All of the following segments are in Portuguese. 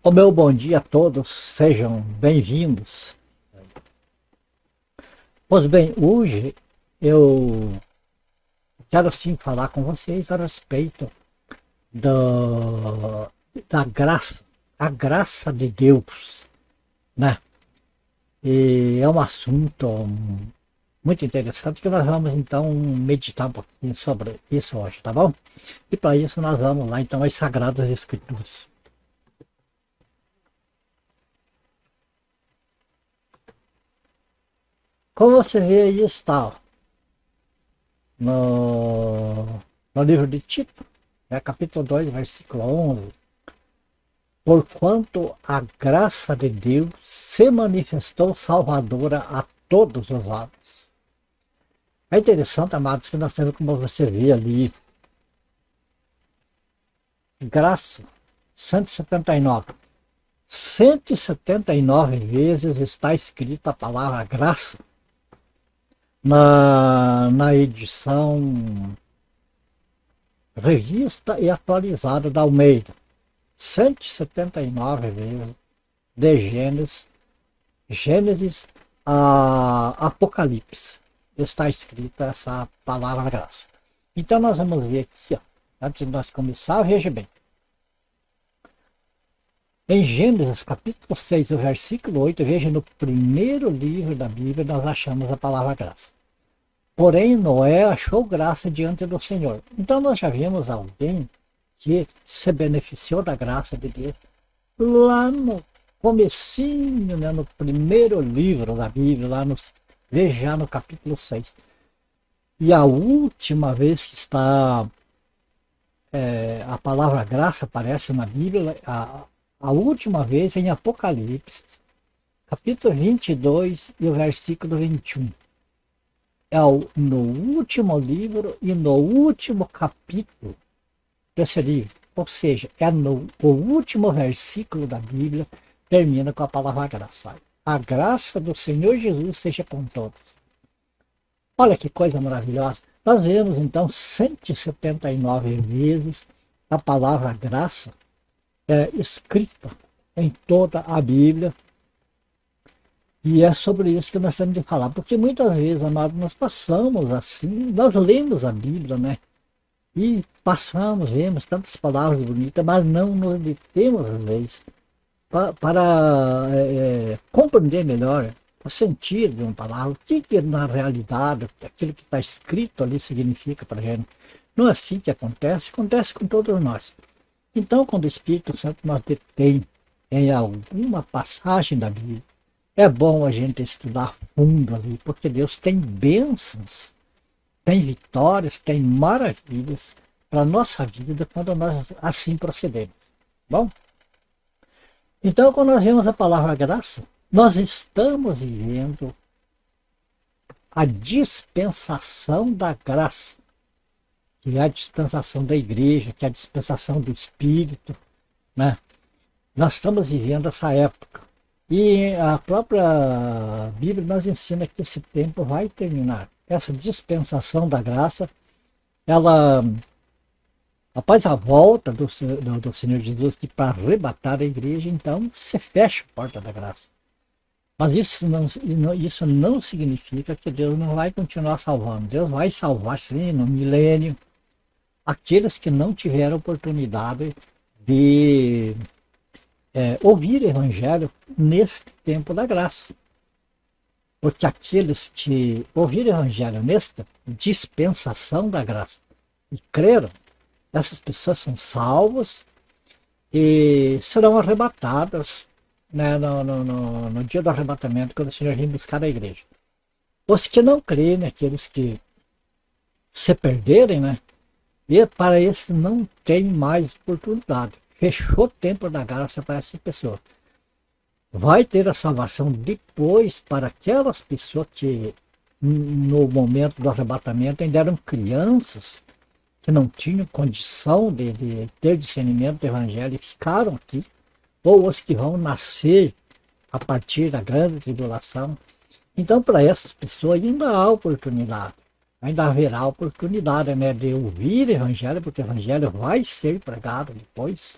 O meu bom dia a todos, sejam bem-vindos. Pois bem, hoje eu quero sim falar com vocês a respeito da graça, a graça de Deus, né? E é um assunto muito interessante que nós vamos então meditar um pouquinho sobre isso hoje, tá bom? E para isso nós vamos lá então às Sagradas Escrituras. Como você vê aí está no livro de Tito, capítulo 2, versículo 11. Porquanto a graça de Deus se manifestou salvadora a todos os homens. É interessante, amados, que nós temos, como você vê ali, graça, 179. 179 vezes está escrita a palavra graça na edição revista e atualizada da Almeida. 179 vezes de Gênesis a Apocalipse está escrita essa palavra graça. Então nós vamos ver aqui, ó, antes de nós começar, veja bem. Em Gênesis capítulo 6, o versículo 8, veja, no primeiro livro da Bíblia nós achamos a palavra graça. Porém, Noé achou graça diante do Senhor. Então nós já vimos alguém que se beneficiou da graça de Deus lá no comecinho, né, no primeiro livro da Bíblia, veja no capítulo 6. E a última vez que está a palavra graça aparece na Bíblia, a última vez em Apocalipse, capítulo 22 e o versículo 21. É no último livro e no último capítulo desse livro. Ou seja, o último versículo da Bíblia termina com a palavra graça. A graça do Senhor Jesus seja com todos. Olha que coisa maravilhosa. Nós vemos então 179 vezes a palavra graça escrita em toda a Bíblia. E é sobre isso que nós temos de falar. Porque muitas vezes, amados, nós passamos assim, nós lemos a Bíblia, né? E passamos, vemos tantas palavras bonitas, mas não nos detemos às vezes para compreender melhor o sentido de uma palavra, o que na realidade aquilo que está escrito ali significa para a gente. Não é assim que acontece com todos nós. Então, quando o Espírito Santo nos detém em alguma passagem da Bíblia, é bom a gente estudar fundo ali, porque Deus tem bênçãos, tem vitórias, tem maravilhas para a nossa vida quando nós assim procedemos. Bom? Então, quando nós vemos a palavra graça, nós estamos vivendo a dispensação da graça, que é a dispensação da igreja, que é a dispensação do Espírito, né? Nós estamos vivendo essa época. E a própria Bíblia nos ensina que esse tempo vai terminar. Essa dispensação da graça, ela, após a volta do Senhor Jesus, que para arrebatar a igreja, então se fecha a porta da graça. Mas isso não significa que Deus não vai continuar salvando. Deus vai salvar, sim, no milênio, aqueles que não tiveram oportunidade de ouvir o Evangelho neste tempo da graça. Porque aqueles que ouviram o Evangelho nesta dispensação da graça e creram, essas pessoas são salvas e serão arrebatadas, né, no dia do arrebatamento, quando o Senhor vir buscar a igreja. Os que não creem, aqueles que se perderem, né, e para esses não tem mais oportunidade. Fechou o tempo da graça para essa pessoa. Vai ter a salvação depois para aquelas pessoas que no momento do arrebatamento ainda eram crianças, que não tinham condição de ter discernimento do Evangelho e ficaram aqui, ou os que vão nascer a partir da grande tribulação. Então, para essas pessoas ainda há oportunidade, ainda haverá oportunidade, né, de ouvir o Evangelho, porque o Evangelho vai ser pregado depois.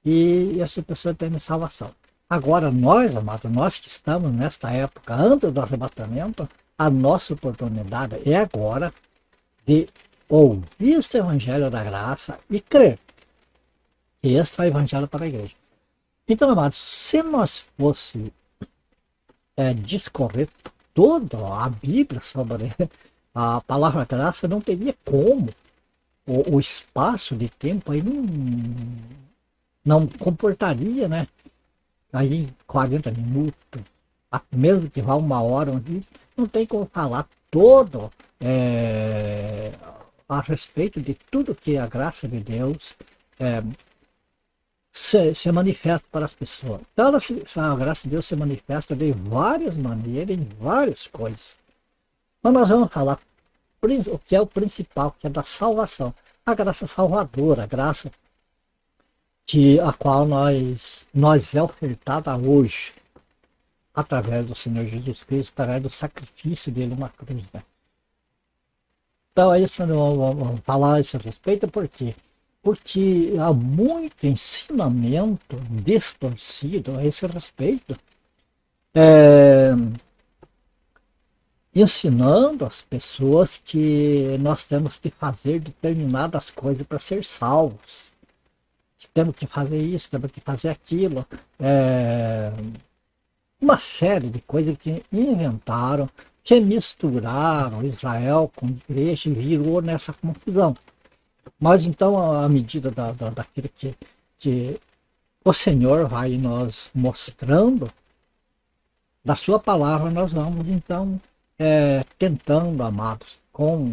e essa pessoa tem salvação. Agora nós, amados, nós que estamos nesta época, antes do arrebatamento, a nossa oportunidade é agora de ouvir este evangelho da graça e crer. Este é o evangelho para a igreja. Então, amados, se nós fosse discorrer toda a Bíblia sobre a palavra graça, não teria como. O espaço de tempo aí não comportaria, né? Aí 40 minutos, mesmo que vá uma hora, não tem como falar todo a respeito de tudo que a graça de Deus se manifesta para as pessoas. Então a graça de Deus se manifesta de várias maneiras, em várias coisas. Mas nós vamos falar o que é o principal, que é da salvação. A graça salvadora, a graça a qual nós é ofertada hoje, através do Senhor Jesus Cristo, através do sacrifício dele na cruz. Né? Então é isso que nós vamos falar a esse respeito, por quê? Porque há muito ensinamento distorcido a esse respeito, ensinando as pessoas que nós temos que fazer determinadas coisas para ser salvos. Temos que fazer isso, temos que fazer aquilo. Uma série de coisas que inventaram, que misturaram Israel com igreja e virou nessa confusão. Mas então, à medida daquilo que o Senhor vai nos mostrando, da sua palavra nós vamos então tentando, amados, com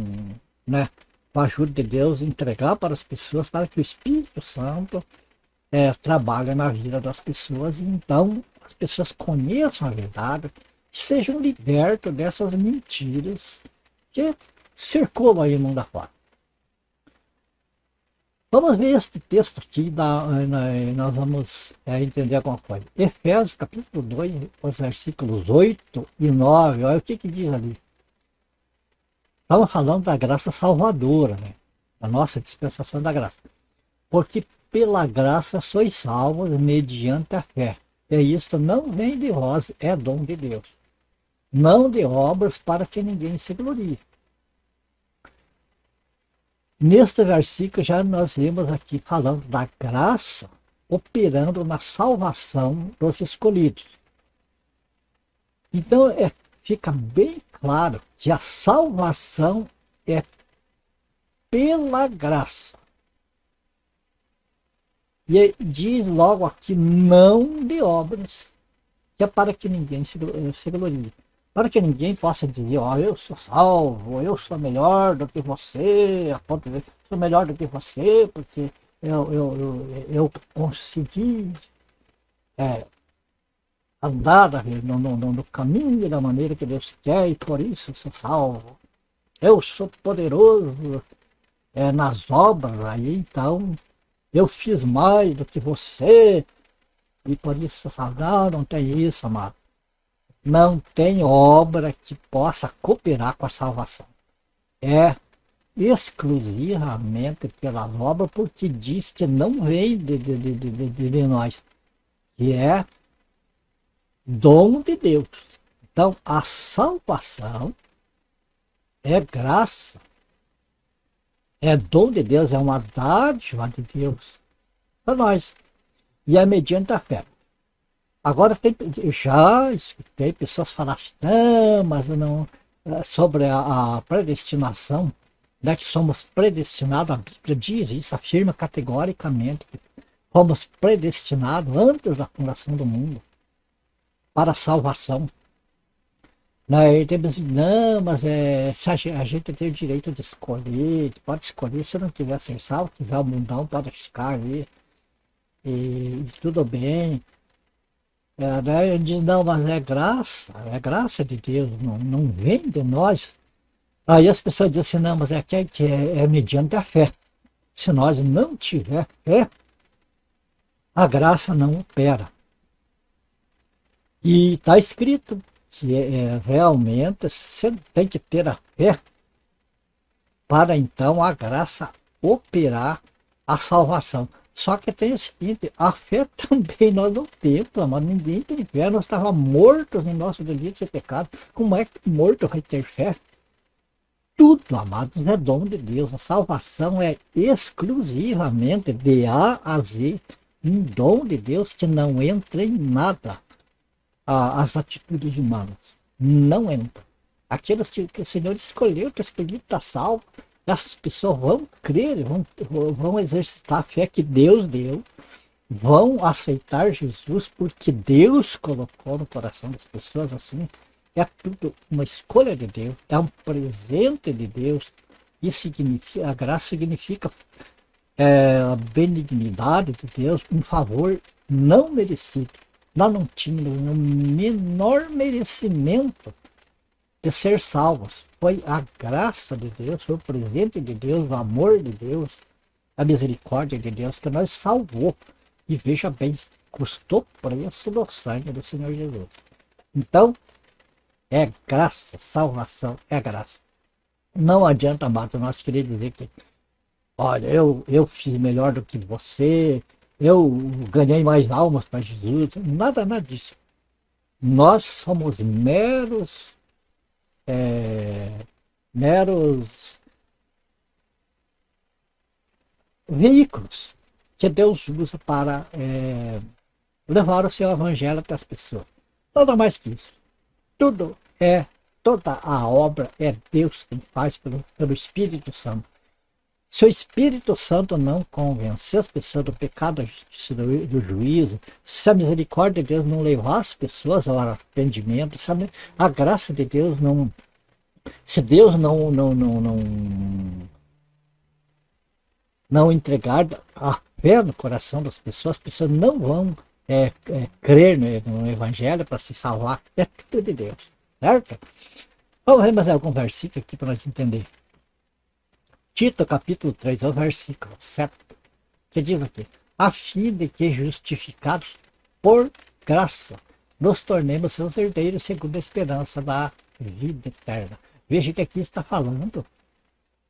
a ajuda de Deus, entregar para as pessoas, para que o Espírito Santo trabalhe na vida das pessoas, e então as pessoas conheçam a verdade e sejam libertas dessas mentiras que circulam aí no mundo afora. Vamos ver este texto aqui, nós vamos entender alguma coisa. Efésios capítulo 2, os versículos 8 e 9, olha o que diz ali. Estava falando da graça salvadora, né? Da nossa dispensação da graça. Porque pela graça sois salvos mediante a fé. E isto não vem de vós, é dom de Deus. Não de obras para que ninguém se glorie. Neste versículo já nós vimos aqui falando da graça operando na salvação dos escolhidos. Então fica bem claro que a salvação é pela graça. E diz logo aqui, não de obras, que é para que ninguém se glorie. Para que ninguém possa dizer, eu sou salvo, eu sou melhor do que você, sou melhor do que você, porque eu consegui andar no caminho da maneira que Deus quer e por isso eu sou salvo. Eu sou poderoso nas obras, aí então eu fiz mais do que você e por isso sou salvo. Não tem isso, amado. Não tem obra que possa cooperar com a salvação. É exclusivamente pela obra, porque diz que não vem de nós, que é dom de Deus. Então, a salvação é graça, é dom de Deus, é uma dádiva de Deus para nós, e é mediante a fé. Agora, já escutei pessoas falar assim, não, mas não, sobre a predestinação, né, que somos predestinados, a Bíblia diz isso, afirma categoricamente que fomos predestinados antes da fundação do mundo para a salvação. Né, não, mas se a gente tem o direito de escolher, pode escolher, se não quiser ser salvo, quiser o mundão, pode ficar aí, e tudo bem. Daí diz, não, mas é graça de Deus, não vem de nós. Aí as pessoas dizem assim, não, mas é mediante a fé. Se nós não tiver fé, a graça não opera. E está escrito que realmente você tem que ter a fé para então a graça operar a salvação. Só que tem o seguinte, a fé também nós não temos, mas ninguém tem fé, nós estávamos mortos em nossos delitos e pecados. Como é que morto vai ter fé? Tudo, amados, é dom de Deus. A salvação é exclusivamente de A a Z, um dom de Deus que não entra em nada as atitudes humanas. Não entra. Aqueles que o Senhor escolheu, que escolhido está salvo, essas pessoas vão crer, vão exercitar a fé que Deus deu, vão aceitar Jesus porque Deus colocou no coração das pessoas assim. É tudo uma escolha de Deus, é um presente de Deus. Isso significa, a graça significa a benignidade de Deus, um favor não merecido. Nós não tínhamos o menor merecimento de ser salvos. Foi a graça de Deus, foi o presente de Deus, o amor de Deus, a misericórdia de Deus que nos salvou. E veja bem, custou preço do sangue do Senhor Jesus. Então, é graça, salvação é graça. Não adianta, amado, nós querer dizer que, olha, eu fiz melhor do que você, eu ganhei mais almas para Jesus. Nada disso. Nós somos meros veículos que Deus usa para levar o seu evangelho para as pessoas. Nada mais que isso. Toda a obra é Deus quem faz pelo Espírito Santo. Se o Espírito Santo não convencer as pessoas do pecado, da justiça, do juízo, se a misericórdia de Deus não levar as pessoas ao arrependimento, sabe? A graça de Deus não... Se Deus não entregar a fé no coração das pessoas, as pessoas não vão crer no Evangelho para se salvar. É tudo de Deus, certo? Vamos ver mais algum versículo aqui para nós entender. Tito capítulo 3, é o versículo 7, que diz aqui: a fim de que justificados por graça nos tornemos seus herdeiros segundo a esperança da vida eterna. Veja que aqui está falando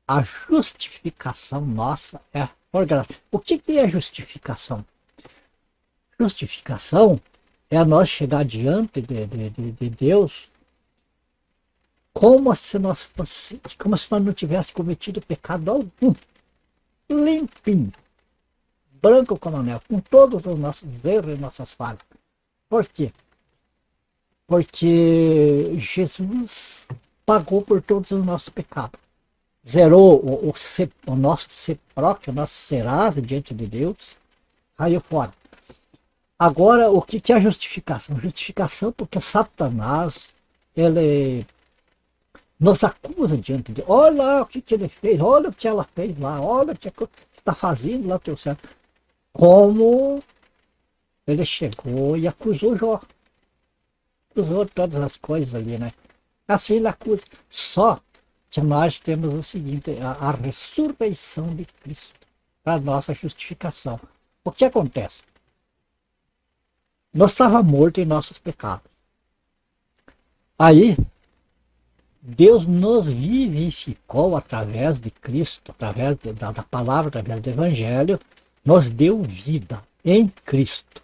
a justificação nossa é por graça. O que é justificação? Justificação é nós chegar diante de Deus como se nós não tivéssemos cometido pecado algum, limpinho, branco como a neve, com todos os nossos erros e nossas falhas. Por quê? Porque Jesus pagou por todos os nossos pecados. Zerou o nosso CEPROC, o nosso Serasa diante de Deus, caiu fora. Agora, o que é justificação? Justificação porque Satanás, ele nos acusa diante de... Olha lá o que ele fez, olha o que ela fez lá, olha o que está fazendo lá o teu céu. Como ele chegou e acusou Jó. Acusou todas as coisas ali, né? Assim ele acusa. Só que nós temos o seguinte, a ressurreição de Cristo para a nossa justificação. O que acontece? Nós estávamos mortos em nossos pecados. Aí, Deus nos vivificou através de Cristo, através da palavra, através do Evangelho, nos deu vida em Cristo.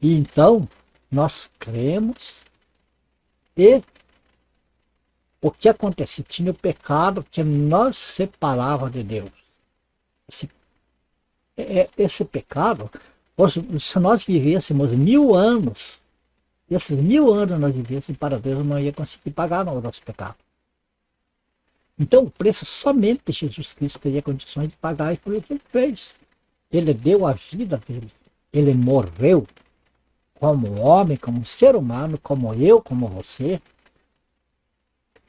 E então, nós cremos e o que acontece? Tinha o pecado que nos separava de Deus. Esse pecado, se nós vivêssemos 1000 anos, esses 1000 anos nós vivêssemos para Deus, não ia conseguir pagar o nosso pecado. Então o preço somente Jesus Cristo teria condições de pagar, e foi o que ele fez. Ele deu a vida dele, ele morreu como homem, como ser humano, como eu, como você.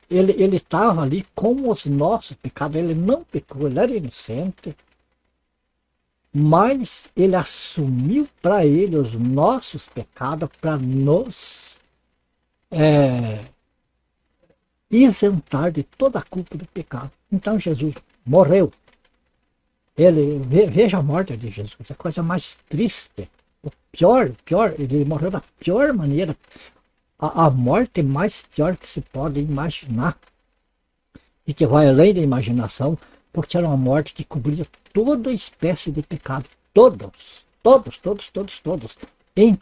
Ele estava ali com os nossos pecados, ele não pecou, ele era inocente, mas ele assumiu para ele os nossos pecados para nos isentar de toda a culpa do pecado. Então Jesus morreu. Veja a morte de Jesus, a coisa mais triste, o pior, ele morreu da pior maneira. A morte mais pior que se pode imaginar, e que vai além da imaginação, porque era uma morte que cobria toda espécie de pecado, todos, em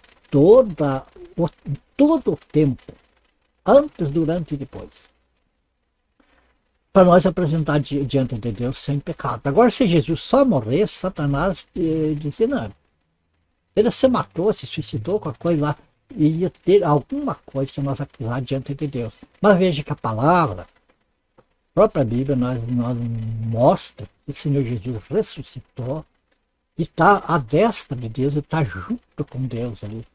em todo o tempo, antes, durante e depois, para nós apresentar diante de Deus sem pecado. Agora, se Jesus só morresse, Satanás dizia, não, ele se matou, se suicidou com a coisa lá, e ia ter alguma coisa que nós acusar diante de Deus. Mas veja que a palavra, a própria Bíblia, nós mostra que o Senhor Jesus ressuscitou e está à destra de Deus, e está junto com Deus ali.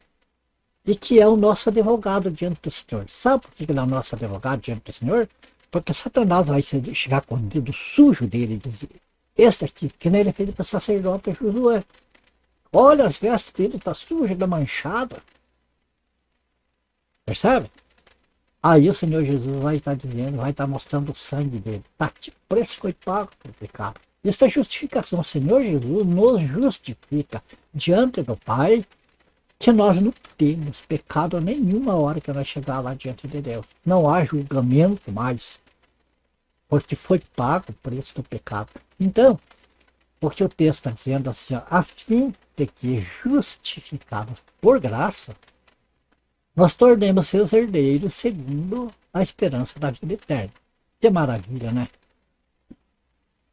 E que é o nosso advogado diante do Senhor. Sabe por que ele é o nosso advogado diante do Senhor? Porque Satanás vai chegar com o dedo sujo dele e dizer, esse aqui, que nem ele fez para o sacerdote Josué. Olha, as vestes dele estão sujas, da manchada. Percebe? Aí o Senhor Jesus vai estar dizendo, vai estar mostrando o sangue dele. Que preço foi pago pelo pecado. Isso é justificação. O Senhor Jesus nos justifica diante do Pai, que nós não temos pecado nenhuma hora que nós chegar lá diante de Deus. Não há julgamento mais, porque foi pago o preço do pecado. Então, porque o texto está dizendo assim, ó, a fim de que, justificados por graça, nós tornemos seus herdeiros segundo a esperança da vida eterna. Que maravilha, né?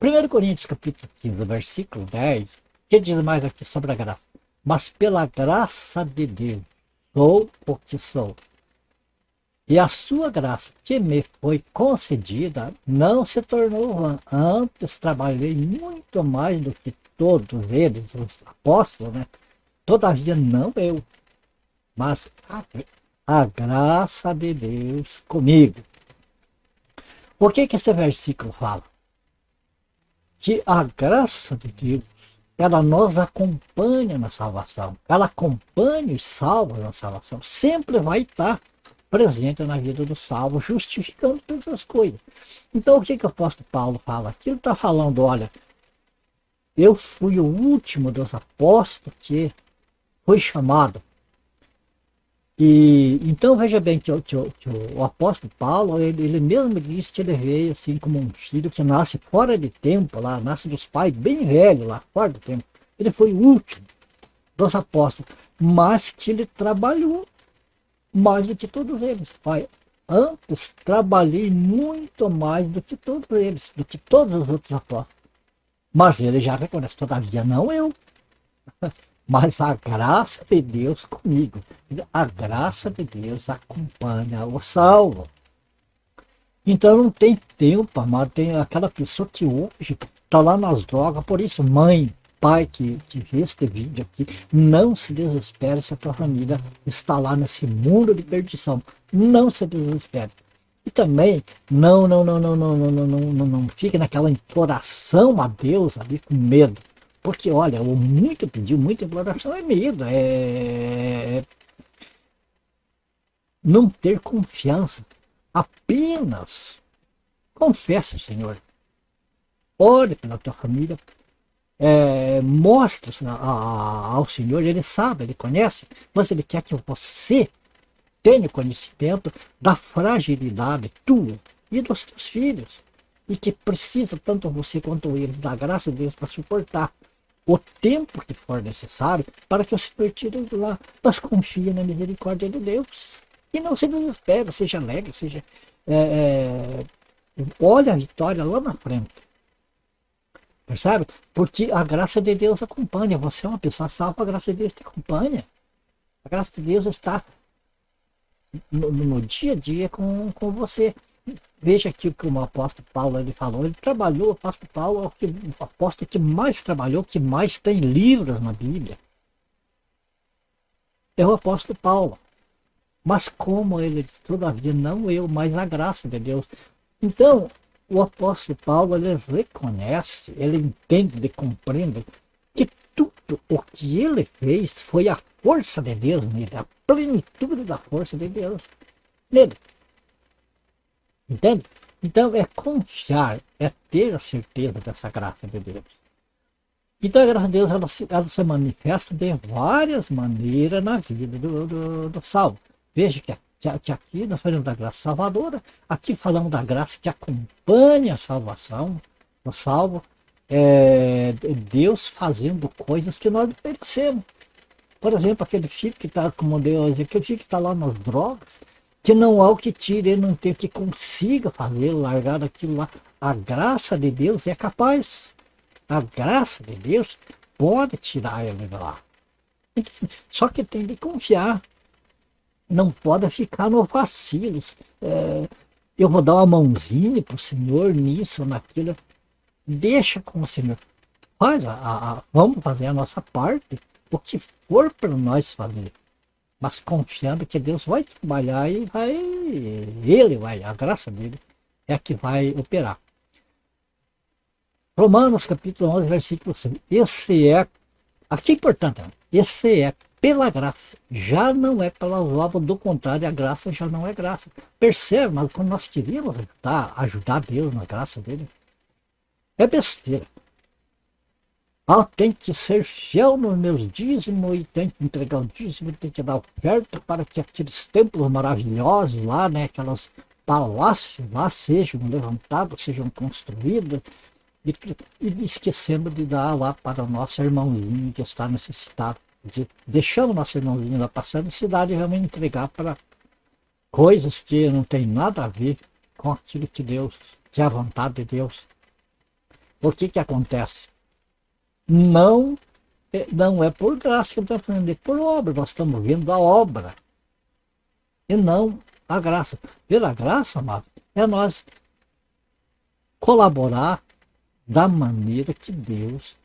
1 Coríntios capítulo 15, versículo 10, que diz mais aqui sobre a graça? Mas pela graça de Deus sou o que sou. E a sua graça que me foi concedida não se tornou vã. Antes trabalhei muito mais do que todos eles, os apóstolos, né? Todavia não eu, mas a graça de Deus comigo. O que esse versículo fala? Que a graça de Deus, ela nos acompanha na salvação. Ela acompanha os salvos na salvação. Sempre vai estar presente na vida do salvo, justificando todas as coisas. Então, o que o apóstolo Paulo fala aqui? Ele está falando, olha, eu fui o último dos apóstolos que foi chamado. E então veja bem que o apóstolo Paulo, ele mesmo disse que ele veio assim como um filho que nasce fora de tempo, lá, nasce dos pais bem velho lá, fora do tempo. Ele foi o último dos apóstolos, mas que ele trabalhou mais do que todos eles. Pai, antes trabalhei muito mais do que todos eles, do que todos os outros apóstolos. Mas ele já reconhece, todavia não eu, mas a graça de Deus comigo. A graça de Deus acompanha o salvo. Então não tem tempo, amado. Tem aquela pessoa que hoje está lá nas drogas. Por isso, mãe, pai que vê este vídeo aqui, não se desespere se a tua família está lá nesse mundo de perdição. Não se desespere. E também não fique naquela imploração a Deus ali com medo. Porque, olha, o muito pedido, muita imploração é medo, é não ter confiança. Apenas confessa, Senhor. Ore pela tua família, mostre ao Senhor, Ele sabe, Ele conhece, mas Ele quer que você tenha conhecimento da fragilidade tua e dos teus filhos. E que precisa, tanto você quanto eles, da graça de Deus para suportar o tempo que for necessário para que o Senhor tire de lá. Mas confia na misericórdia de Deus. E não se desespere, seja alegre, seja... olha a vitória lá na frente. Percebe? Porque a graça de Deus acompanha. Você é uma pessoa salva, a graça de Deus te acompanha. A graça de Deus está no dia a dia com você. Veja aqui o que o apóstolo Paulo ele falou. Ele trabalhou, o apóstolo Paulo é o apóstolo que mais trabalhou, que mais tem livros na Bíblia. É o apóstolo Paulo. Mas como ele diz, todavia não eu, mas a graça de Deus. Então, o apóstolo Paulo, ele reconhece, ele entende, ele compreende que tudo o que ele fez foi a força de Deus nele, a plenitude da força de Deus nele. Entende? Então é confiar, é ter a certeza dessa graça de Deus. Então a graça de Deus ela se manifesta de várias maneiras na vida do salvo. Veja que aqui nós falamos da graça salvadora, aqui falamos da graça que acompanha a salvação do salvo, Deus fazendo coisas que nós não merecemos. Por exemplo, aquele filho que está, como Deus, aquele filho que está lá nas drogas, que não há o que tire, ele não tem o que consiga fazer, largar aquilo lá. A graça de Deus é capaz. A graça de Deus pode tirar ele de lá. Só que tem de confiar. Não pode ficar no vacilos. Eu vou dar uma mãozinha para o Senhor nisso, naquilo. Deixa com o Senhor. Vamos fazer a nossa parte, o que for para nós fazer. Mas confiando que Deus vai trabalhar e a graça dele é a que vai operar. Romanos capítulo 11, versículo 5. Aqui é importante, esse é pela graça, já não é pelas obras, do contrário, a graça já não é graça. Percebe, mas quando nós queríamos ajudar Deus na graça dele, é besteira. Tem que ser fiel nos meus dízimos e tem que entregar o dízimo, tem que dar oferta para que aqueles templos maravilhosos lá, né, aquelas palácios lá sejam levantados, sejam construídos, e esquecendo de dar lá para o nosso irmãozinho que está necessitado. Deixando o nosso irmãozinho lá passando em cidade e realmente entregar para coisas que não tem nada a ver com aquilo que é a vontade de Deus. O que acontece? Não é por graça que estamos fazendo, é por obra. Nós estamos vendo a obra e não a graça. Pela graça, amado, é nós colaborar da maneira que Deus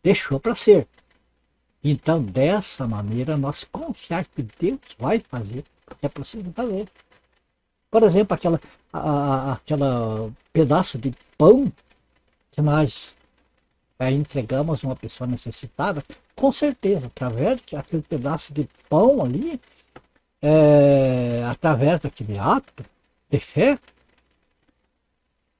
deixou para ser. Então, dessa maneira, nós confiar que Deus vai fazer o que é preciso fazer. Por exemplo, aquela pedaço de pão que nós entregamos a uma pessoa necessitada, com certeza, através daquele pedaço de pão ali, através daquele ato de fé,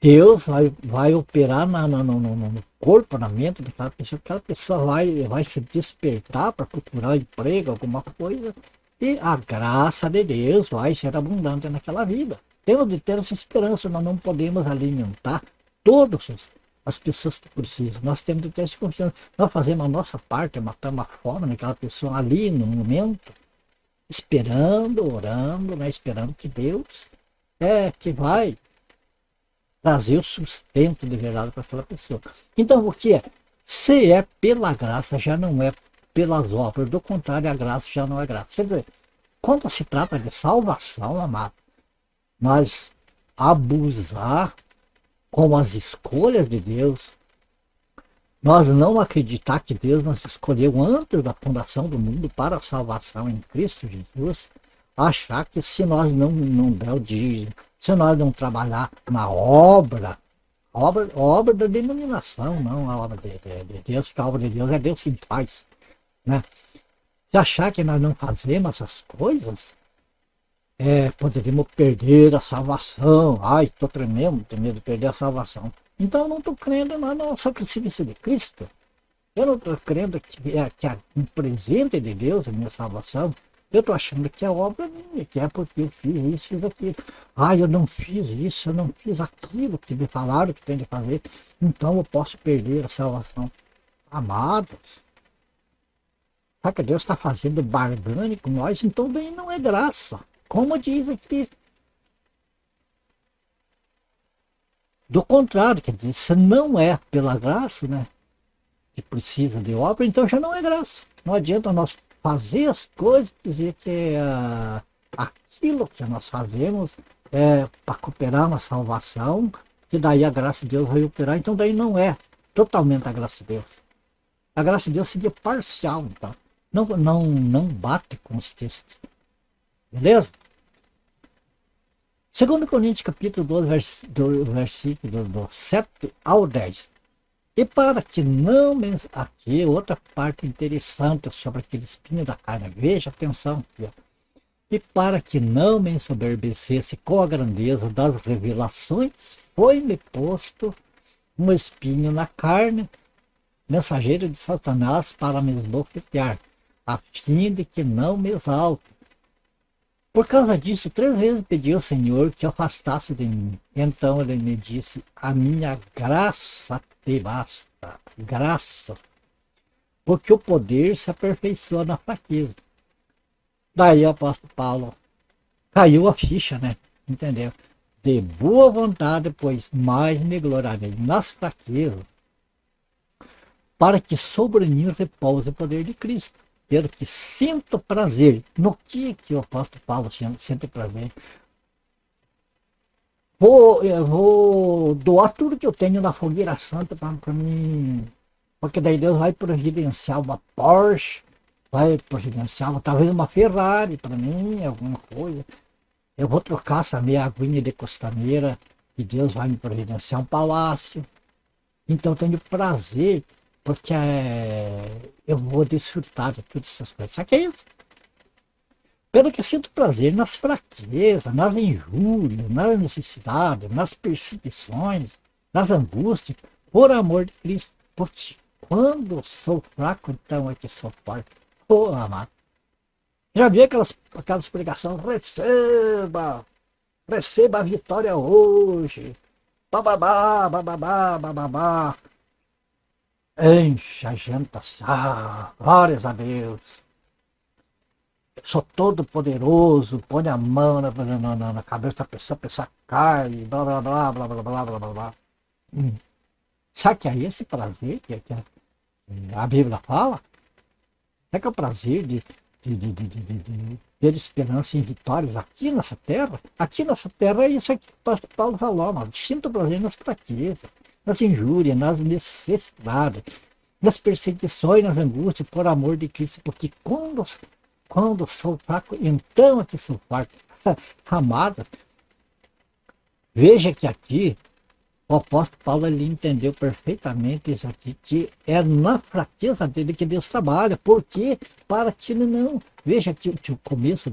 Deus vai operar no corpo, na mente daquela pessoa. Aquela pessoa vai se despertar para procurar emprego, alguma coisa, e a graça de Deus vai ser abundante naquela vida. Temos de ter essa esperança. Nós não podemos alimentar todas as pessoas que precisam. Nós temos de ter essa confiança. Nós fazemos a nossa parte, matamos a fome naquela pessoa ali no momento, esperando, orando, né, esperando que Deus que vai trazer o sustento de verdade para aquela pessoa. Então, o que é? Se é pela graça, já não é pelas obras. Do contrário, a graça já não é graça. Quer dizer, quando se trata de salvação, amado, mas abusar com as escolhas de Deus, nós não acreditar que Deus nos escolheu antes da fundação do mundo para a salvação em Cristo Jesus, achar que se nós não der o dízimo, se nós não trabalhar na obra da denominação, não a obra de Deus, porque a obra de Deus é Deus quem faz, né? Se achar que nós não fazemos essas coisas, poderíamos perder a salvação. Ai, estou tremendo, tenho medo de perder a salvação. Então eu não estou crendo no sacrifício de Cristo. Eu não estou crendo que um presente de Deus é a minha salvação. Eu estou achando que é obra minha, que é porque eu fiz isso, fiz aquilo. Eu não fiz isso, eu não fiz aquilo que me falaram que tem de fazer. Então eu posso perder a salvação. Amados, sabe que Deus está fazendo barganha com nós? Então daí não é graça. Como diz aqui. Do contrário, quer dizer, se não é pela graça, né, que precisa de obra, então já não é graça. Não adianta nós fazer as coisas, dizer que aquilo que nós fazemos é para cooperar na salvação, que daí a graça de Deus vai operar, então daí não é totalmente a graça de Deus. A graça de Deus seria parcial, então. Não bate com os textos. Beleza? 2 Coríntios capítulo 12, versículo do 7 ao 10. E para que não... Aqui outra parte interessante sobre aquele espinho da carne. Veja, atenção aqui. E para que não me ensoberbecesse com a grandeza das revelações, foi-me posto um espinho na carne, mensageiro de Satanás, para me esbofetear, a fim de que não me exalte. Por causa disso, 3 vezes pedi ao Senhor que afastasse de mim. Então ele me disse: a minha graça te basta. Graça. Porque o poder se aperfeiçoa na fraqueza. Daí o apóstolo Paulo caiu a ficha, né? Entendeu? De boa vontade, pois mais me gloriarei nas fraquezas, para que sobre mim repouse o poder de Cristo. Pelo que sinto prazer. No que o apóstolo Paulo sente prazer? Eu vou doar tudo que eu tenho na fogueira santa para mim. Porque daí Deus vai providenciar uma Porsche, vai providenciar talvez uma Ferrari para mim, alguma coisa. Eu vou trocar essa meia aguinha de costaneira e Deus vai me providenciar um palácio. Então eu tenho prazer, porque eu vou desfrutar de todas essas coisas. Sabe o que é isso? Pelo que eu sinto prazer nas fraquezas, nas injúrias, nas necessidades, nas perseguições, nas angústias, por amor de Cristo. Porque quando sou fraco, então é que sou forte. Oh, amado. Já vi aquelas pregações, receba a vitória hoje, bababá, bababá, bababá. Enche a gente assim, glórias a Deus. Sou todo poderoso, põe a mão na cabeça da pessoa, a pessoa cai, blá blá blá blá blá blá blá blá blá. Sabe que é esse prazer que a Bíblia fala? Sabe que é o prazer de ter esperança em vitórias aqui nessa terra? Aqui nessa terra é isso aqui que o pastor Paulo falou, mano. Sinto prazer nas fraquezas, nas injúrias, nas necessidades, nas perseguições, nas angústias, por amor de Cristo, porque quando sou fraco, então é que sou forte. Amadas, veja que aqui o apóstolo Paulo ele entendeu perfeitamente isso aqui, que é na fraqueza dele que Deus trabalha, porque para que ele não... Veja que o começo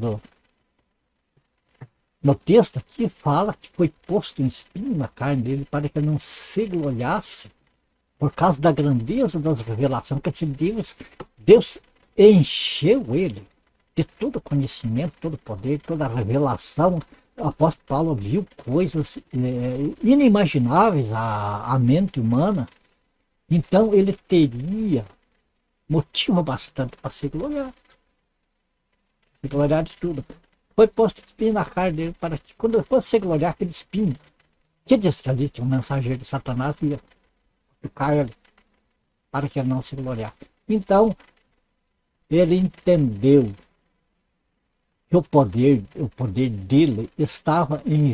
no texto aqui fala que foi posto um espinho na carne dele para que ele não se gloriasse por causa da grandeza das revelações, que Deus encheu ele de todo conhecimento, todo poder, toda revelação. O apóstolo Paulo viu coisas inimagináveis à mente humana, então ele teria motivo bastante para se gloriar de tudo. Foi posto espinho na carne dele para que quando ele fosse se gloriar, aquele espinho, que disse ali que um mensageiro de Satanás ia ficar ele, para que ele não se gloriasse. Então, ele entendeu que o poder dele estava em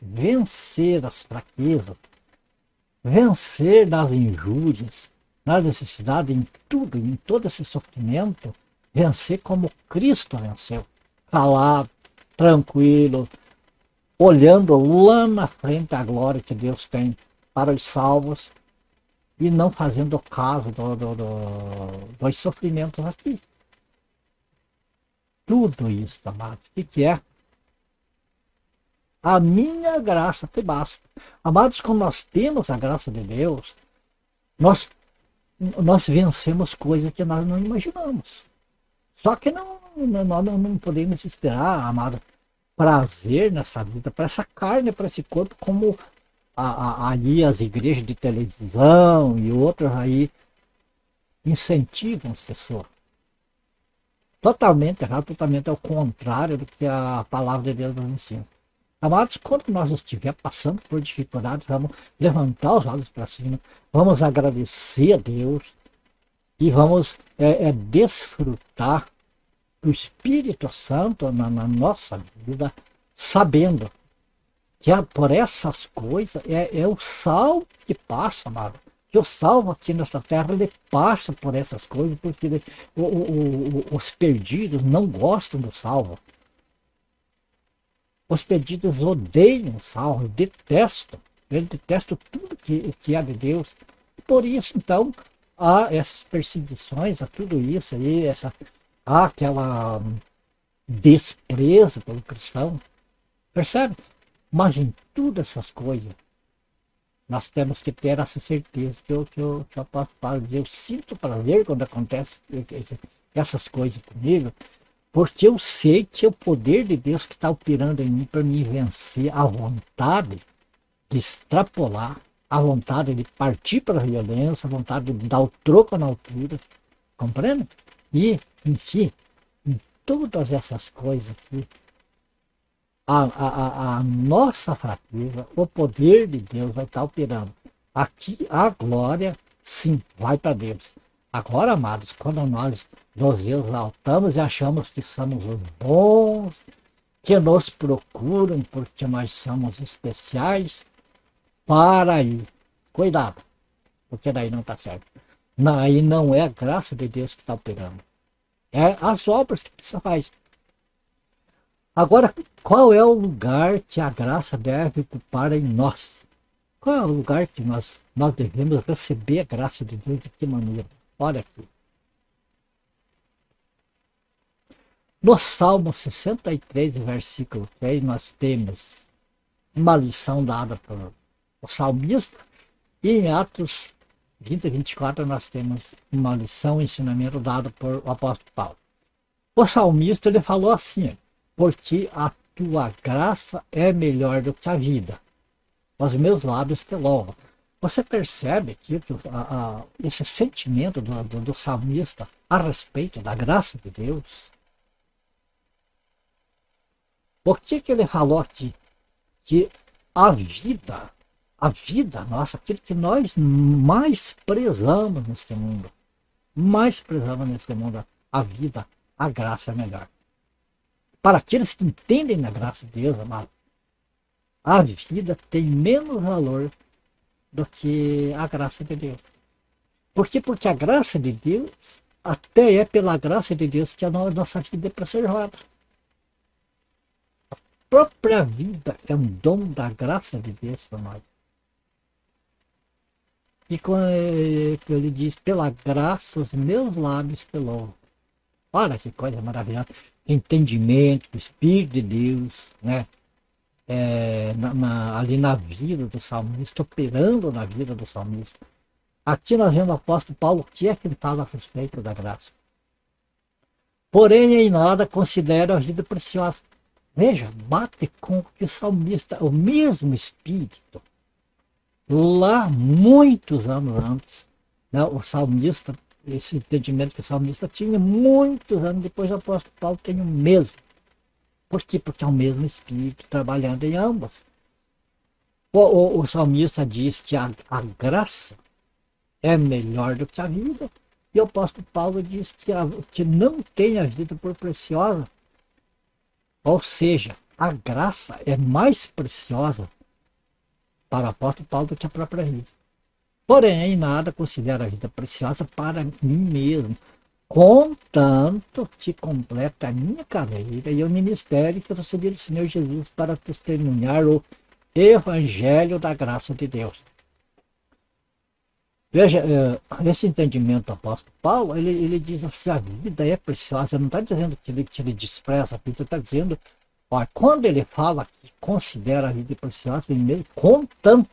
vencer as fraquezas, vencer nas injúrias, na necessidade, em tudo, em todo esse sofrimento, vencer como Cristo venceu, calado, tranquilo, olhando lá na frente a glória que Deus tem para os salvos e não fazendo caso dos sofrimentos aqui. Tudo isso, amados, o que é? A minha graça te basta. Amados, quando nós temos a graça de Deus, nós vencemos coisas que nós não imaginamos. Só que nós não podemos esperar, amado, prazer nessa vida, para essa carne, para esse corpo, como aí as igrejas de televisão e outras aí incentivam as pessoas. Totalmente errado, totalmente ao contrário do que a palavra de Deus nos ensina. Amados, quando nós estiver passando por dificuldades, vamos levantar os olhos para cima, vamos agradecer a Deus e vamos desfrutar do Espírito Santo na nossa vida, sabendo que por essas coisas é o salvo que passa, amado. Que o salvo aqui nessa terra, ele passa por essas coisas, porque os perdidos não gostam do salvo. Os perdidos odeiam o salvo, detestam. Eles detestam tudo que é de Deus. Por isso, então, há essas perseguições, há tudo isso aí, há aquela desprezo pelo cristão. Percebe? Mas em todas essas coisas, nós temos que ter essa certeza que o apóstolo Paulo diz: eu sinto prazer quando acontece essas coisas comigo, Porque eu sei que é o poder de Deus que está operando em mim para me vencer a vontade de extrapolar, a vontade de partir para a violência, a vontade de dar o troco na altura, compreende? E, enfim, em todas essas coisas aqui, a nossa fraqueza, o poder de Deus vai estar operando. Aqui a glória, sim, vai para Deus. Agora, amados, quando nós nos exaltamos e achamos que somos os bons, que nos procuram porque nós somos especiais, para aí. Cuidado, porque daí não está certo. Aí não é a graça de Deus que está operando. É as obras que você faz. Agora, qual é o lugar que a graça deve ocupar em nós? Qual é o lugar que nós devemos receber a graça de Deus? De que maneira? Olha aqui. No Salmo 63, versículo 3, nós temos uma lição dada por o salmista, e em Atos 20 e 24 nós temos uma lição, um ensinamento dado por o apóstolo Paulo. O salmista ele falou assim: porque a tua graça é melhor do que a vida, os meus lábios te louvam. Você percebe aqui que esse sentimento do salmista a respeito da graça de Deus? O que ele falou aqui? Que a vida nossa, aquilo que nós mais prezamos neste mundo, a vida, a graça é melhor. Para aqueles que entendem da graça de Deus, amado, a vida tem menos valor do que a graça de Deus. Por quê? Porque a graça de Deus, até é pela graça de Deus que a nossa vida é preservada. A própria vida é um dom da graça de Deus para nós. E quando ele diz, pela graça os meus lábios te louvam. Olha que coisa maravilhosa. Entendimento do Espírito de Deus, né? Ali na vida do salmista, operando na vida do salmista. Aqui nós vemos o apóstolo Paulo, o que é que ele fala a respeito da graça. Porém, em nada considero a vida preciosa. Veja, bate com o que o salmista, o mesmo Espírito, lá muitos anos antes, né, o salmista, esse entendimento que o salmista tinha, muitos anos depois o apóstolo Paulo tem o mesmo. Por quê? Porque é o mesmo Espírito trabalhando em ambas. O salmista diz que a graça é melhor do que a vida, e o apóstolo Paulo diz que não tem a vida por preciosa. Ou seja, a graça é mais preciosa para o apóstolo Paulo do que a própria vida. Porém, em nada considero a vida preciosa para mim mesmo, contanto que completa a minha carreira e o ministério que eu recebi do Senhor Jesus para testemunhar o Evangelho da graça de Deus. Veja, esse entendimento do apóstolo Paulo, ele diz assim, a vida é preciosa. Ele não está dizendo que ele despreza a vida, ele está dizendo, ó, quando ele fala que considera a vida preciosa, contanto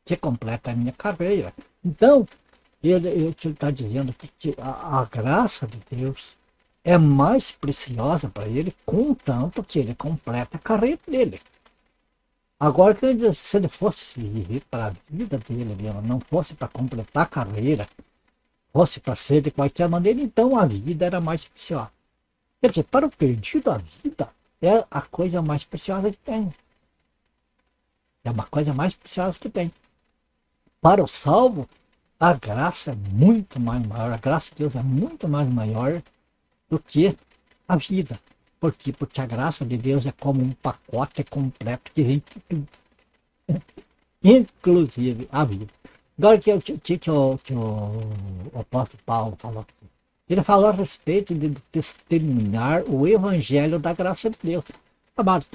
que completa a minha carreira. Então, ele está dizendo que a graça de Deus é mais preciosa para ele, contanto que ele completa a carreira dele. Agora, se ele fosse viver para a vida dele, não fosse para completar a carreira, fosse para ser de qualquer maneira, então a vida era mais preciosa. Quer dizer, para o perdido, a vida é a coisa mais preciosa que tem. É uma coisa mais preciosa que tem. Para o salvo, a graça é muito mais maior, a graça de Deus é muito mais maior do que a vida. Por quê? Porque a graça de Deus é como um pacote completo que vem com tudo. Inclusive a vida. Agora que o apóstolo Paulo falou aqui. Ele falou a respeito de testemunhar o Evangelho da graça de Deus. Amados,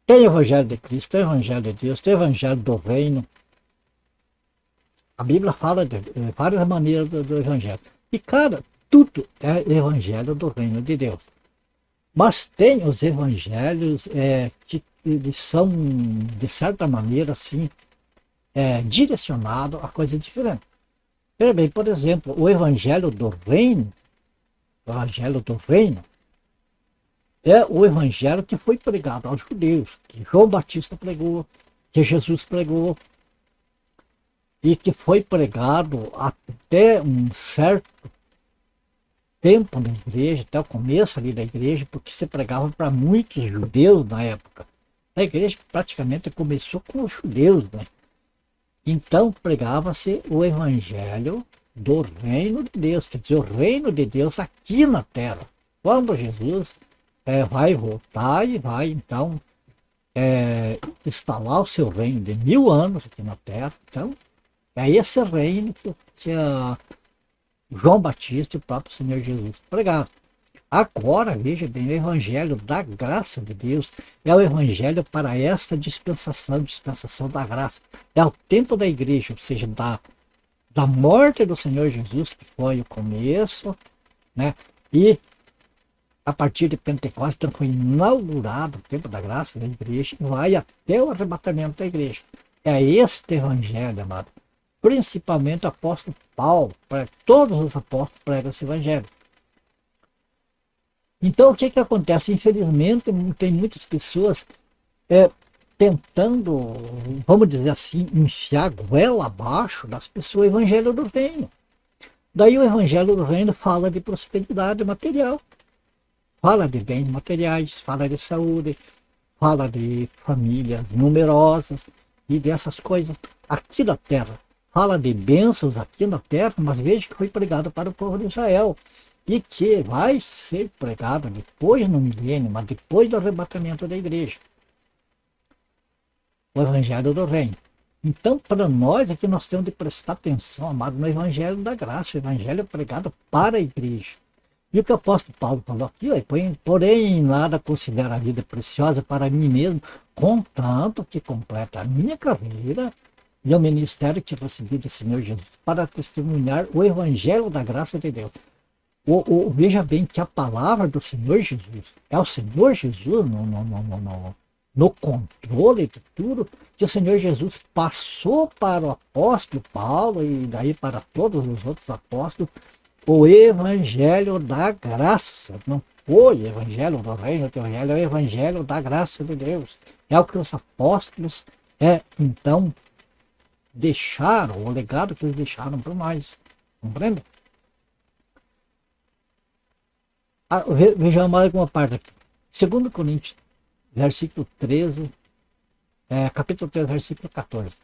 tem o Evangelho de Cristo, tem o Evangelho de Deus, tem o Evangelho do Reino. A Bíblia fala de várias maneiras do Evangelho. E, cara, tudo é Evangelho do Reino de Deus. Mas tem os evangelhos que eles são, de certa maneira, assim, direcionados a coisa diferente. Veja bem, por exemplo, o Evangelho do Reino, É o evangelho que foi pregado aos judeus, que João Batista pregou, que Jesus pregou, e que foi pregado até um certo tempo na igreja, até o começo ali da igreja, porque se pregava para muitos judeus na época. A igreja praticamente começou com os judeus, né? Então pregava-se o evangelho do reino de Deus, quer dizer, o reino de Deus aqui na terra. Quando Jesus vai voltar e vai então instalar o seu reino de 1000 anos aqui na terra, então é esse reino que João Batista e o próprio Senhor Jesus pregaram. Agora, veja bem, o evangelho da graça de Deus é o evangelho para esta dispensação, dispensação da graça. É o tempo da igreja, ou seja, da morte do Senhor Jesus, que foi o começo, né? E a partir de Pentecostes, então foi inaugurado o tempo da graça da igreja e vai até o arrebatamento da igreja. É este evangelho, amado. Principalmente o apóstolo Paulo, para todos os apóstolos pregam esse evangelho. Então, o que acontece? Infelizmente, tem muitas pessoas tentando, vamos dizer assim, enfiar goela abaixo das pessoas o evangelho do reino. Daí o evangelho do reino fala de prosperidade material, fala de bens materiais, fala de saúde, fala de famílias numerosas e dessas coisas aqui da terra. Fala de bênçãos aqui na terra, mas veja que foi pregado para o povo de Israel. E que vai ser pregado depois no milênio, mas depois do arrebatamento da igreja. O evangelho do reino. Então, para nós aqui, nós temos de prestar atenção, amado, no evangelho da graça, o evangelho pregado para a igreja. E o que o apóstolo Paulo falou aqui, porém nada considera a vida preciosa para mim mesmo, contanto que completa a minha carreira e o ministério que recebi do Senhor Jesus para testemunhar o evangelho da graça de Deus. Veja bem que a palavra do Senhor Jesus é o Senhor Jesus no controle de tudo, que o Senhor Jesus passou para o apóstolo Paulo e daí para todos os outros apóstolos o evangelho da graça. Não foi o evangelho do reino, o evangelho é o evangelho da graça de Deus. É o que os apóstolos então deixaram, o legado que eles deixaram para nós. Compreende? Veja mais alguma parte aqui. 2 Coríntios, versículo 13, capítulo 13, versículo 14.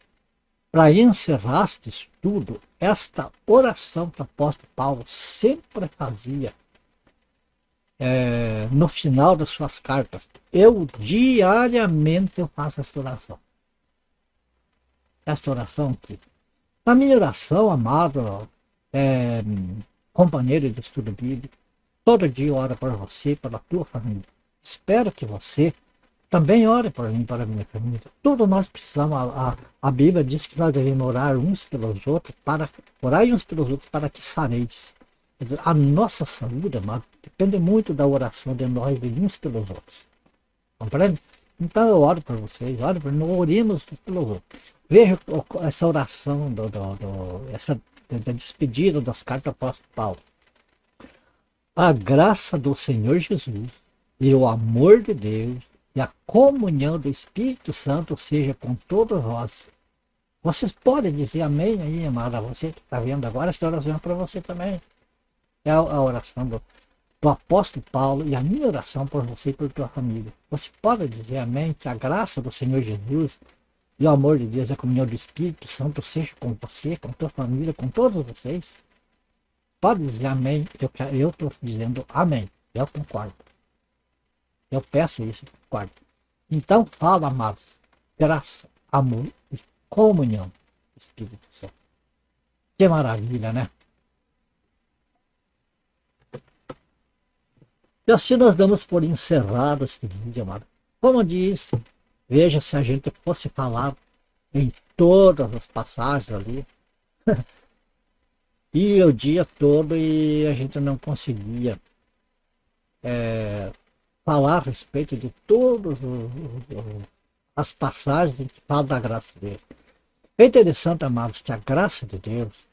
Para encerrastes tudo, esta oração que o apóstolo Paulo sempre fazia no final das suas cartas. Diariamente eu faço esta oração. Esta oração aqui. A minha oração, amado companheiro de estudo bíblico, todo dia eu oro por você, pela tua família. Espero que você também ore por mim, para a minha família. Tudo nós precisamos. A Bíblia diz que nós devemos orar uns pelos outros, orar uns pelos outros para que sareis. Quer dizer, a nossa saúde, amado, depende muito da oração de nós de uns pelos outros. Compreende? Então eu oro por vocês, oro por nós, oremos uns pelos outros. Veja essa oração, essa da despedida das cartas do apóstolo Paulo. A graça do Senhor Jesus e o amor de Deus e a comunhão do Espírito Santo seja com todos vós. Vocês podem dizer amém aí, amada, você que está vendo agora, esta oração é para você também. É a oração do apóstolo Paulo e a minha oração por você e por tua família. Você pode dizer amém, que a graça do Senhor Jesus e o amor de Deus e a comunhão do Espírito Santo seja com você, com tua família, com todos vocês. Pode dizer amém, eu estou dizendo amém, eu concordo. Eu peço isso, eu concordo. Então fala, amados, graça, amor e comunhão do Espírito Santo. Que maravilha, né? E assim nós damos por encerrado este vídeo, amado. Como diz, veja se a gente fosse falar em todas as passagens ali. E o dia todo e a gente não conseguia falar a respeito de todas as passagens em que fala da graça de Deus. É interessante, amados, que a graça de Deus,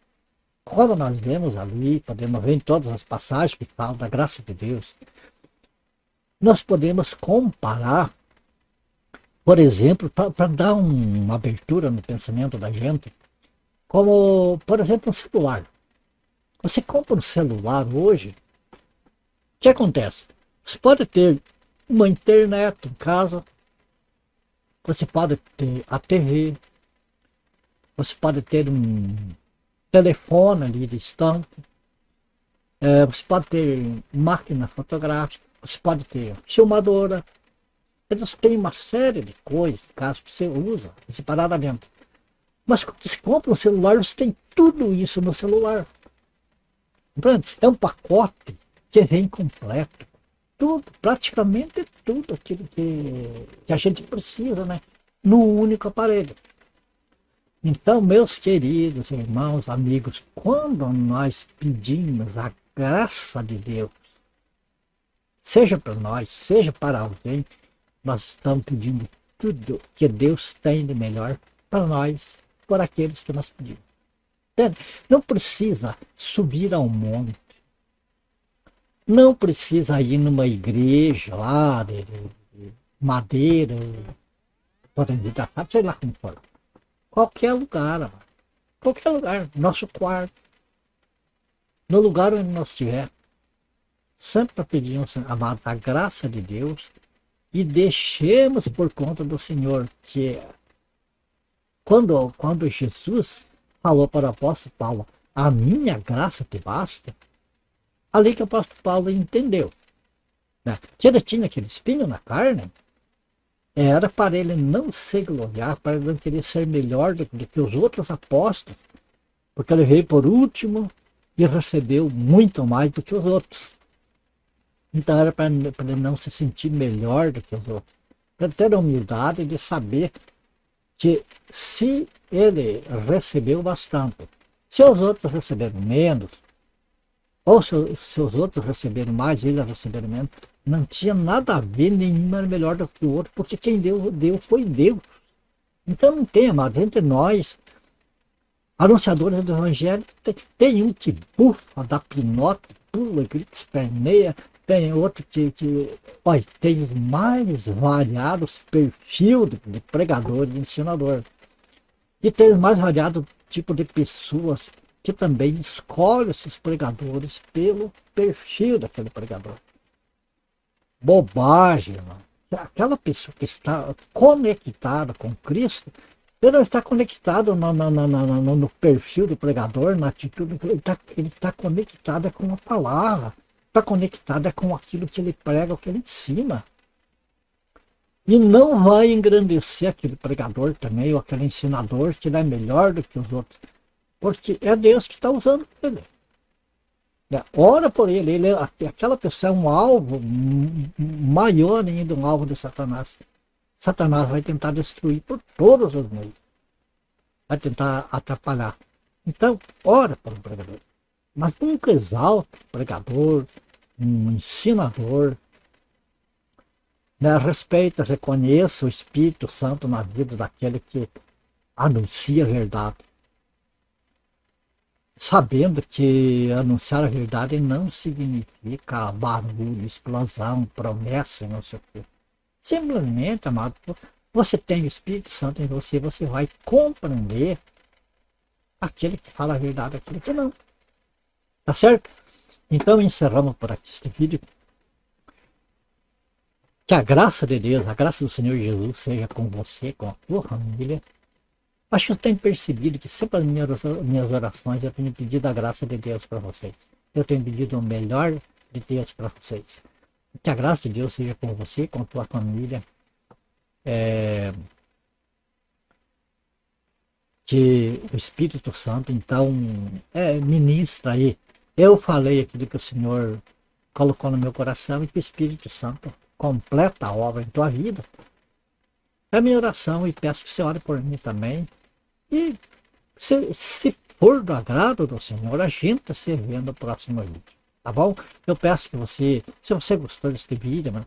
quando nós vemos ali, podemos ver em todas as passagens que falam da graça de Deus, nós podemos comparar, por exemplo, para dar uma abertura no pensamento da gente, como, por exemplo, um celular. Você compra um celular hoje, o que acontece? Você pode ter uma internet em casa, você pode ter a TV, você pode ter um telefone ali distante, você pode ter máquina fotográfica, você pode ter filmadora. Então, você tem uma série de coisas, de casos que você usa separadamente. Mas quando você compra um celular, você tem tudo isso no celular. É um pacote que vem completo. Tudo, praticamente tudo aquilo que a gente precisa, né? Num único aparelho. Então, meus queridos irmãos, amigos, quando nós pedimos a graça de Deus, seja para nós, seja para alguém, nós estamos pedindo tudo que Deus tem de melhor para nós, por aqueles que nós pedimos. Não precisa subir ao monte. Não precisa ir numa igreja lá de madeira, sei lá como for. Qualquer lugar, qualquer lugar, nosso quarto, no lugar onde nós estiver, sempre pedimos, amados, a graça de Deus e deixemos por conta do Senhor, que quando Jesus falou para o apóstolo Paulo, a minha graça te basta, ali que o apóstolo Paulo entendeu, né? Que ele tinha aquele espinho na carne, era para ele não se gloriar, para ele não querer ser melhor do que os outros apóstolos, porque ele veio por último e recebeu muito mais do que os outros. Então era para ele não se sentir melhor do que os outros, para ele ter a humildade de saber que se ele recebeu bastante, se os outros receberam menos, ou se os outros receberam mais, eles receberam menos, não tinha nada a ver, nenhum era melhor do que o outro, porque quem deu foi Deus. Então não tem, amados, entre nós, anunciadores do Evangelho, tem um que bufa, dá pinote, pula, grita, esperneia, tem outro olha, tem os mais variados perfil de pregador e ensinador. E tem os mais variados tipo de pessoas que também escolhem esses pregadores pelo perfil daquele pregador. Bobagem, mano. Aquela pessoa que está conectada com Cristo, ele não está conectado no perfil do pregador, na atitude, ele está conectado com a palavra, está conectado com aquilo que ele prega, o que ele ensina. E não vai engrandecer aquele pregador também, ou aquele ensinador que ele é melhor do que os outros, porque é Deus que está usando ele. Ora por ele, aquela pessoa é um alvo maior ainda, um alvo de Satanás. Satanás vai tentar destruir por todos os meios. Vai tentar atrapalhar. Então, ora para o pregador. Mas nunca exalta o pregador, um ensinador. Respeita, reconheça o Espírito Santo na vida daquele que anuncia a verdade. Sabendo que anunciar a verdade não significa barulho, explosão, promessa, não sei o quê. Simplesmente, amado, você tem o Espírito Santo em você, você vai compreender aquele que fala a verdade, aquele que não. Tá certo? Então encerramos por aqui este vídeo. Que a graça de Deus, a graça do Senhor Jesus seja com você, com a tua família. Acho que você tem percebido que sempre as minhas orações eu tenho pedido a graça de Deus para vocês. Eu tenho pedido o melhor de Deus para vocês. Que a graça de Deus seja com você, com a tua família. Que o Espírito Santo, então, ministra aí. Eu falei aquilo que o Senhor colocou no meu coração e que o Espírito Santo completa a obra em tua vida. É a minha oração e peço que você ore por mim também. E se for do agrado do Senhor, a gente se vê no próximo vídeo. Tá bom? Eu peço que você, se você gostou deste vídeo,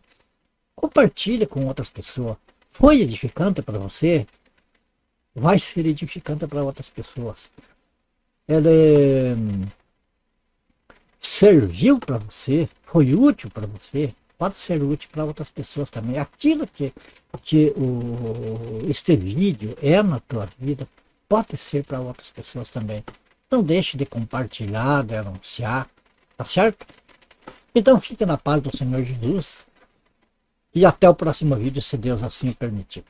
compartilhe com outras pessoas. Foi edificante para você? Vai ser edificante para outras pessoas. Ele serviu para você? Foi útil para você? pode ser útil para outras pessoas também. Aquilo que este vídeo é na tua vida, pode ser para outras pessoas também. Não deixe de compartilhar, de anunciar, tá certo? Então fique na paz do Senhor Jesus e até o próximo vídeo, se Deus assim o permitir.